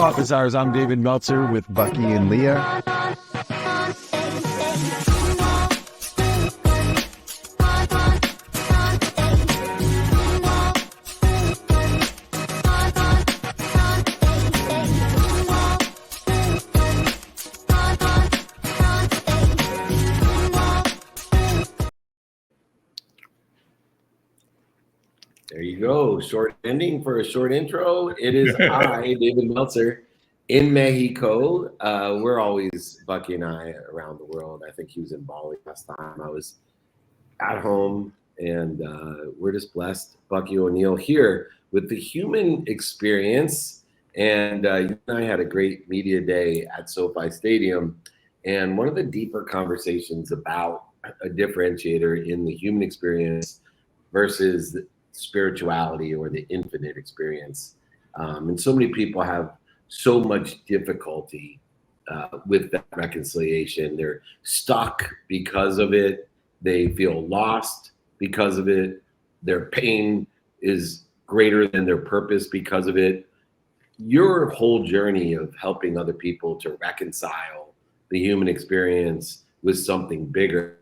Office Hours, I'm David Meltzer with Bucky and Leah. There you go. Short ending for a short intro. It is I, David Meltzer, in Mexico. We're always, Bucky and I, around the world. I think he was in Bali last time. I was at home, and we're just blessed. Bucky O'Neill here with the human experience. And you and I had a great media day at SoFi Stadium. And one of the deeper conversations about a differentiator in the human experience versus spirituality or the infinite experience. And so many people have so much difficulty with that reconciliation. They're stuck because of it. They feel lost because of it. Their pain is greater than their purpose because of it. Your whole journey of helping other people to reconcile the human experience with something bigger,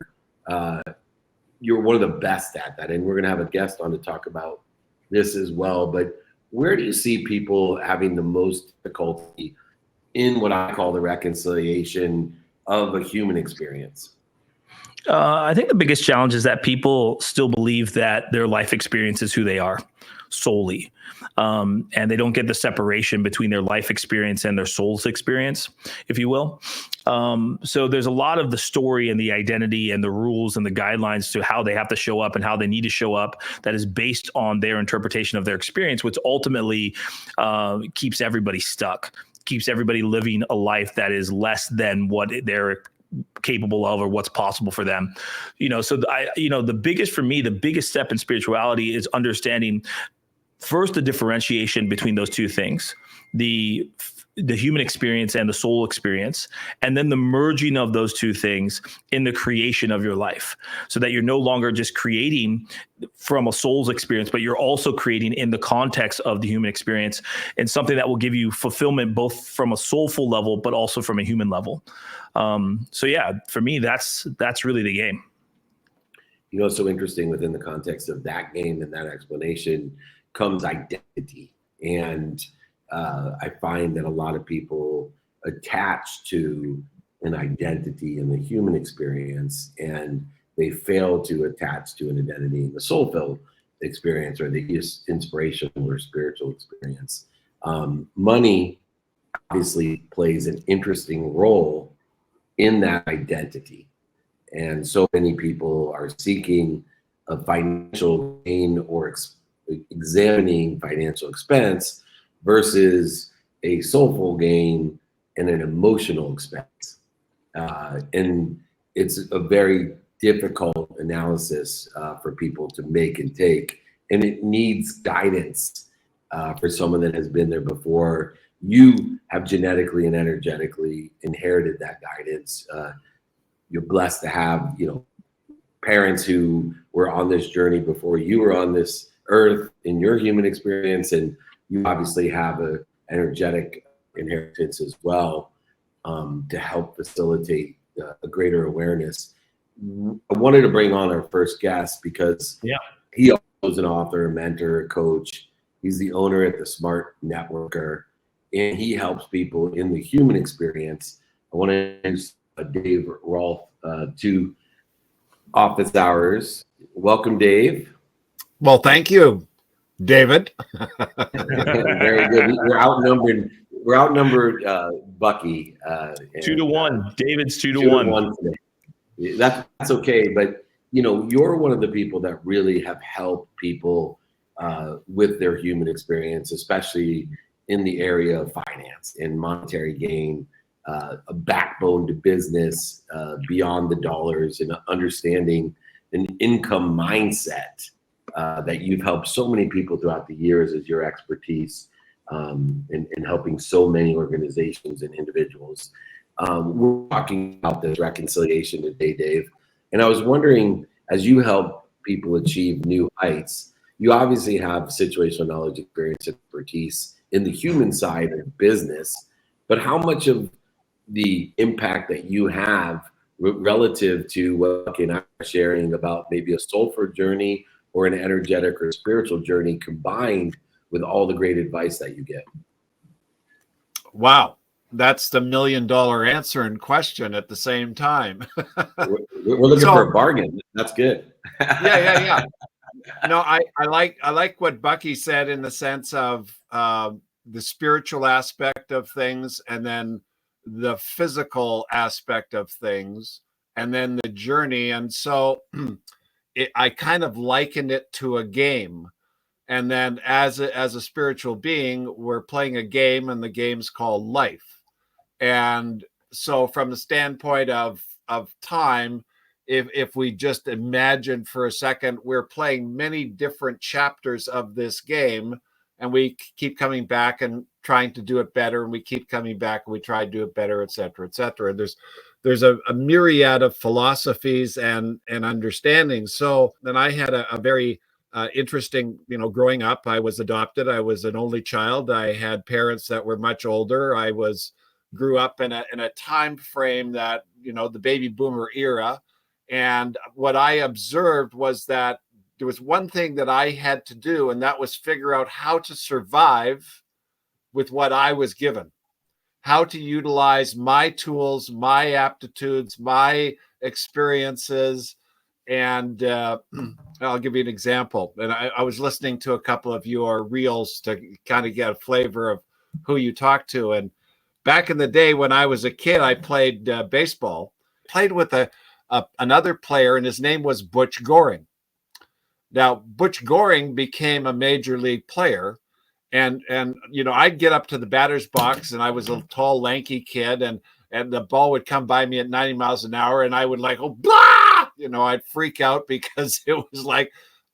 you're one of the best at that. And we're going to have a guest on to talk about this as well. But where do you see people having the most difficulty in what I call the reconciliation of a human experience? I think the biggest challenge is that people still believe that their life experience is who they are solely. And they don't get the separation between their life experience and their soul's experience, if you will. So there's a lot of the story and the identity and the rules and the guidelines to how they have to show up and how they need to show up that is based on their interpretation of their experience, which ultimately keeps everybody stuck, keeps everybody living a life that is less than what they're capable of or what's possible for them. So the biggest step in spirituality is understanding first the differentiation between those two things, the human experience and the soul experience, and then the merging of those two things in the creation of your life, so that you're no longer just creating from a soul's experience, but you're also creating in the context of the human experience and something that will give you fulfillment both from a soulful level, but also from a human level. For me, that's really the game. It's so interesting within the context of that game and that explanation comes identity. And I find that a lot of people attach to an identity in the human experience, and they fail to attach to an identity in the soul-filled experience or the inspirational or spiritual experience. Money obviously plays an interesting role in that identity. And so many people are seeking a financial gain or examining financial expense versus a soulful gain and an emotional expense. And it's a very difficult analysis for people to make and take. And it needs guidance for someone that has been there before. You have genetically and energetically inherited that guidance. You're blessed to have, parents who were on this journey before you were on this earth in your human experience, and you obviously have an energetic inheritance as well to help facilitate a greater awareness. I wanted to bring on our first guest because he also is an author, mentor, coach. He's the owner at The Smart Networker, and he helps people in the human experience. I want to introduce Dave Rolfe to Office Hours. Welcome, Dave. Well, thank you, David. Very good. We're outnumbered, Bucky. 2-1. David's 2-1 today. That's okay, but you're one of the people that really have helped people with their human experience, especially in the area of finance and monetary gain, a backbone to business beyond the dollars, and understanding an income mindset that you've helped so many people throughout the years as your expertise in helping so many organizations and individuals. We're talking about this reconciliation today, Dave. And I was wondering, as you help people achieve new heights, you obviously have situational knowledge, experience, expertise in the human side of business, but how much of the impact that you have relative to what Bucky and I are sharing about maybe a soulful journey or an energetic or spiritual journey combined with all the great advice that you get? Wow. That's the $1 million answer and question at the same time. We're looking for a bargain. That's good. Yeah. No, I like what Bucky said in the sense of the spiritual aspect of things, and then the physical aspect of things, and then the journey. And so I kind of likened it to a game. And then as a spiritual being, we're playing a game, and the game's called life. And so from the standpoint of time, if we just imagine for a second, we're playing many different chapters of this game, and we keep coming back and trying to do it better, and we keep coming back and we try to do it better, et cetera, et cetera. There's a myriad of philosophies and understandings. So then I had a very interesting, growing up. I was adopted. I was an only child. I had parents that were much older. I grew up in a time frame that, the baby boomer era. And what I observed was that there was one thing that I had to do, and that was figure out how to survive with what I was given, how to utilize my tools, my aptitudes, my experiences. And I'll give you an example. And I was listening to a couple of your reels to kind of get a flavor of who you talk to. And back in the day when I was a kid, I played baseball, played with another player, and his name was Butch Goring. Now, Butch Goring became a major league player. And I'd get up to the batter's box, and I was a tall, lanky kid, and the ball would come by me at 90 miles an hour, and I would blah! I'd freak out because it was like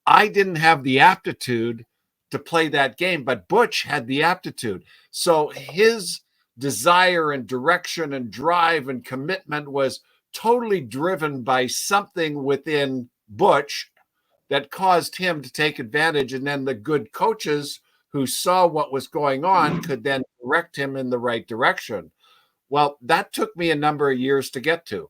I didn't have the aptitude to play that game, but Butch had the aptitude. So his desire and direction and drive and commitment was totally driven by something within Butch that caused him to take advantage. And then the good coaches who saw what was going on could then direct him in the right direction. Well, that took me a number of years to get to.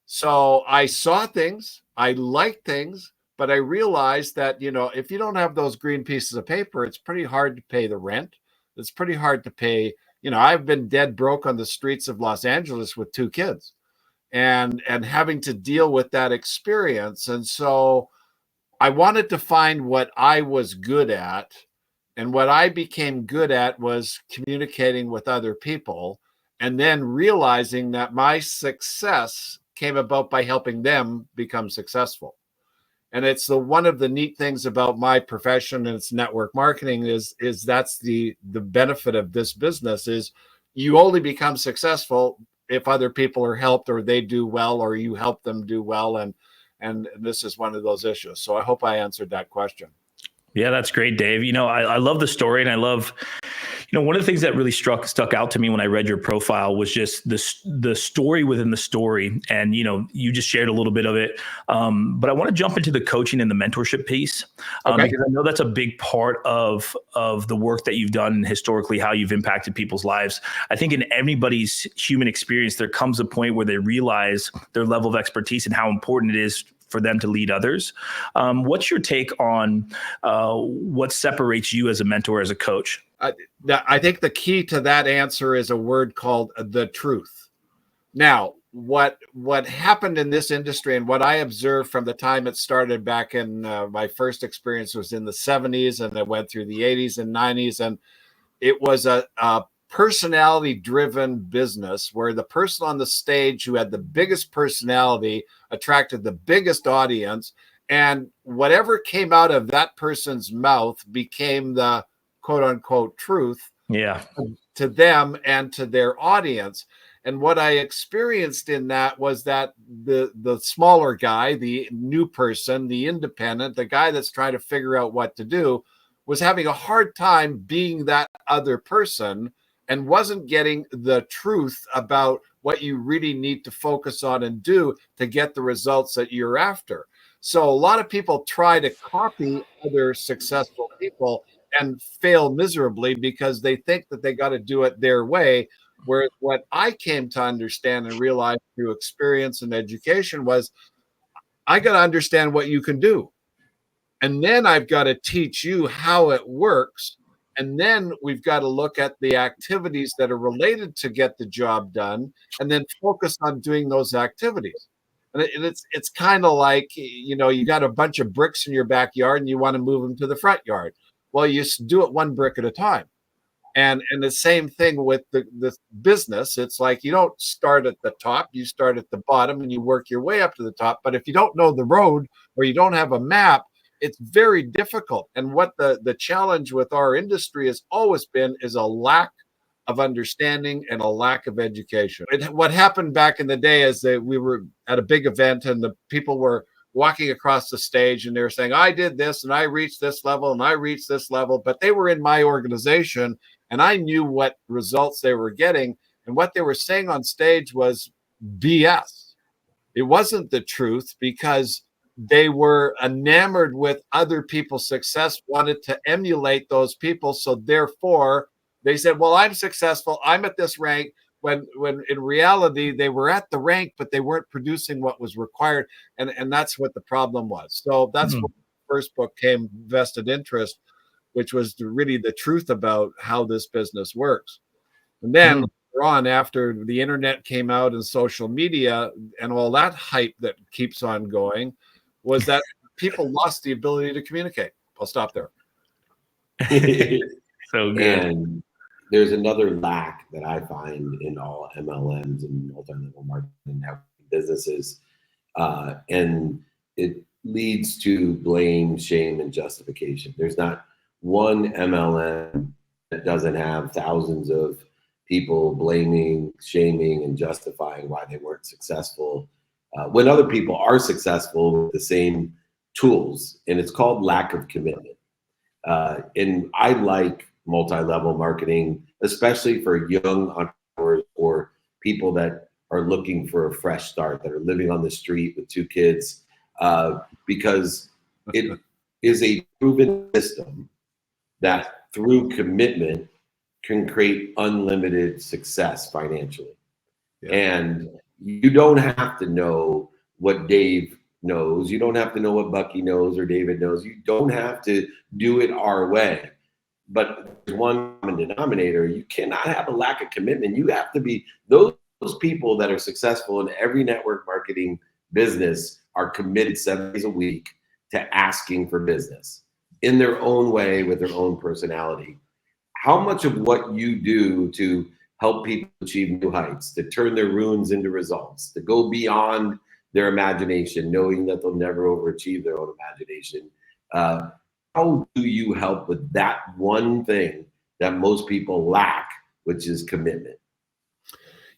So I saw things, I liked things, but I realized that, if you don't have those green pieces of paper, it's pretty hard to pay the rent. It's pretty hard to pay. I've been dead broke on the streets of Los Angeles with 2 kids and having to deal with that experience. And so I wanted to find what I was good at. And what I became good at was communicating with other people, and then realizing that my success came about by helping them become successful. And it's one of the neat things about my profession, and it's network marketing, is that's the benefit of this business is you only become successful if other people are helped, or they do well, or you help them do well. And this is one of those issues. So I hope I answered that question. Yeah, that's great, Dave. I love the story, and I love, one of the things that really stuck out to me when I read your profile was just the story within the story. And, you just shared a little bit of it. But I want to jump into the coaching and the mentorship piece, Okay. because I know that's a big part of the work that you've done and historically how you've impacted people's lives. I think in everybody's human experience, there comes a point where they realize their level of expertise and how important it is for them to lead others. What's your take on what separates you as a mentor, as a coach? I think the key to that answer is a word called the truth. Now, what happened in this industry, and what I observed from the time it started back in my first experience was in the 70s, and it went through the 80s and 90s, and it was a personality-driven business where the person on the stage who had the biggest personality attracted the biggest audience, and whatever came out of that person's mouth became the quote-unquote truth to them and to their audience. And what I experienced in that was that the smaller guy, the new person, the independent, the guy that's trying to figure out what to do, was having a hard time being that other person and wasn't getting the truth about what you really need to focus on and do to get the results that you're after. So a lot of people try to copy other successful people and fail miserably because they think that they got to do it their way. Whereas what I came to understand and realize through experience and education was I got to understand what you can do. And then I've got to teach you how it works. And then we've got to look at the activities that are related to get the job done and then focus on doing those activities. And it's kind of like, you know, you got a bunch of bricks in your backyard and you want to move them to the front yard. Well, you do it one brick at a time. And the same thing with the business. It's like you don't start at the top, you start at the bottom and you work your way up to the top. But if you don't know the road or you don't have a map, it's very difficult. And what the challenge with our industry has always been is a lack of understanding and a lack of education. What happened back in the day is that we were at a big event and the people were walking across the stage and they were saying, I did this and I reached this level and I reached this level, but they were in my organization and I knew what results they were getting. And what they were saying on stage was BS. It wasn't the truth because they were enamored with other people's success, wanted to emulate those people. So therefore, they said, well, I'm successful. I'm at this rank. When in reality, they were at the rank, but they weren't producing what was required. And that's what the problem was. So that's what the first book came, Vested Interest, which was really the truth about how this business works. And then later on, after the internet came out and social media and all that hype that keeps on going, was that people lost the ability to communicate. I'll stop there. So good. And there's another lack that I find in all MLMs and multi-level marketing networking businesses, and it leads to blame, shame, and justification. There's not one MLM that doesn't have thousands of people blaming, shaming, and justifying why they weren't successful when other people are successful with the same tools, and it's called lack of commitment. And I like multi-level marketing, especially for young entrepreneurs or people that are looking for a fresh start, that are living on the street with 2 kids, because it is a proven system that through commitment can create unlimited success financially. Yeah. And you don't have to know what Dave knows. You don't have to know what Bucky knows or David knows. You don't have to do it our way. But there's one common denominator. You cannot have a lack of commitment. You have to be those people that are successful in every network marketing business are committed 7 days a week to asking for business in their own way with their own personality. How much of what you do to help people achieve new heights, to turn their ruins into results, to go beyond their imagination, knowing that they'll never overachieve their own imagination. How do you help with that one thing that most people lack, which is commitment?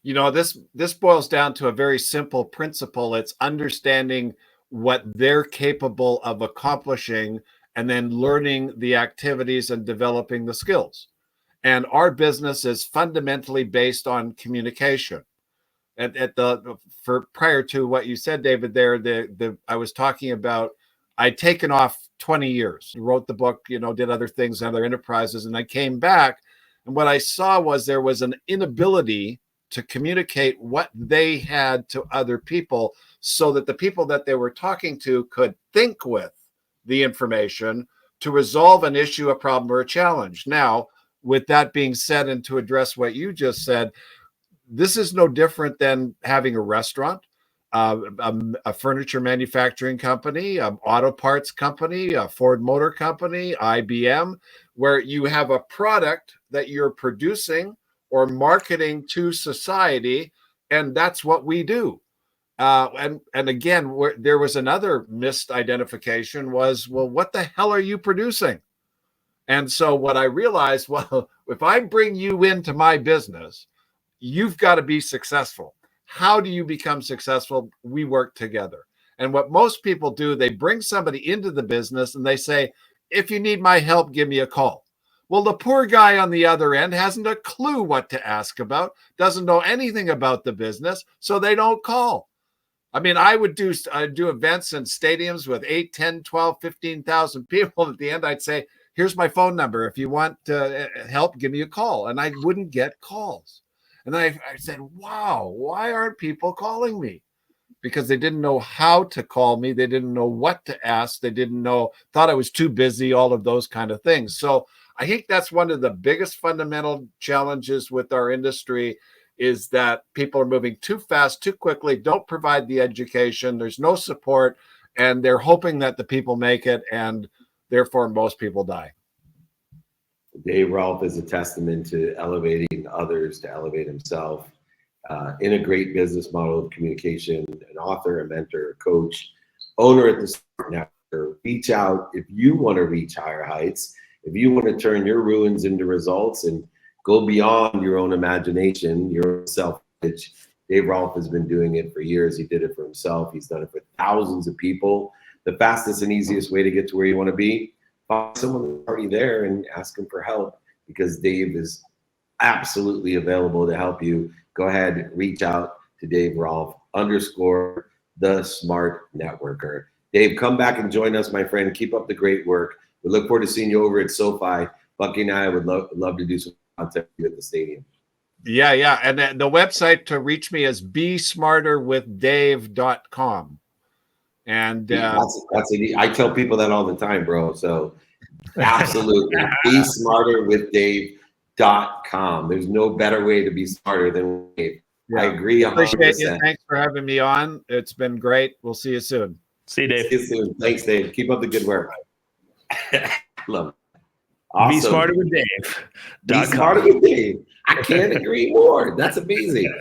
You know, this boils down to a very simple principle. It's understanding what they're capable of accomplishing and then learning the activities and developing the skills. And our business is fundamentally based on communication. Prior to what you said, David, there, I was talking about, I'd taken off 20 years, wrote the book, you know, did other things, other enterprises, and I came back. And what I saw was there was an inability to communicate what they had to other people so that the people that they were talking to could think with the information to resolve an issue, a problem, or a challenge. Now, with that being said, and to address what you just said, this is no different than having a restaurant, a furniture manufacturing company, auto parts company, a Ford Motor Company, IBM, where you have a product that you're producing or marketing to society, and that's what we do. And again, there was another missed identification was, well, what the hell are you producing? And so what I realized, well, if I bring you into my business, you've got to be successful. How do you become successful? We work together. And what most people do, they bring somebody into the business and they say, if you need my help, give me a call. Well, the poor guy on the other end hasn't a clue what to ask about, doesn't know anything about the business, so they don't call. I mean, I would do events in stadiums with 8, 10, 12, 15,000 people. At the end, I'd say, here's my phone number. If you want help, give me a call. And I wouldn't get calls. And I said, wow, why aren't people calling me? Because they didn't know how to call me. They didn't know what to ask. They didn't know, thought I was too busy, all of those kind of things. So I think that's one of the biggest fundamental challenges with our industry, is that people are moving too fast, too quickly, don't provide the education. There's no support, and they're hoping that the people make it, and therefore most people die. Dave Rolfe is a testament to elevating others to elevate himself. In a great business model of communication, an author, a mentor, a coach, owner at the Smart Network. Reach out if you want to reach higher heights, if you want to turn your ruins into results and go beyond your own imagination, your own self-image. Dave Rolfe has been doing it for years. He did it for himself. He's done it for thousands of people. The fastest and easiest way to get to where you want to be, find someone that's already there and ask them for help, because Dave is absolutely available to help you. Go ahead, reach out to Dave Rolfe _ the Smart Networker. Dave, come back and join us, my friend. Keep up the great work. We look forward to seeing you over at SoFi. Bucky and I would love to do some content with you at the stadium. Yeah. And the website to reach me is besmarterwithdave.com. And that's it. I tell people that all the time, bro. So absolutely. besmarterwithdave.com. There's no better way to be smarter than Dave. Yeah. I agree 100%. Appreciate you. Thanks for having me on. It's been great. We'll see you soon. See you, Dave. See you soon. Thanks, Dave. Keep up the good work. Love it. Awesome. Be smarter with Dave. Be smarter with Dave. I can't agree more. That's amazing.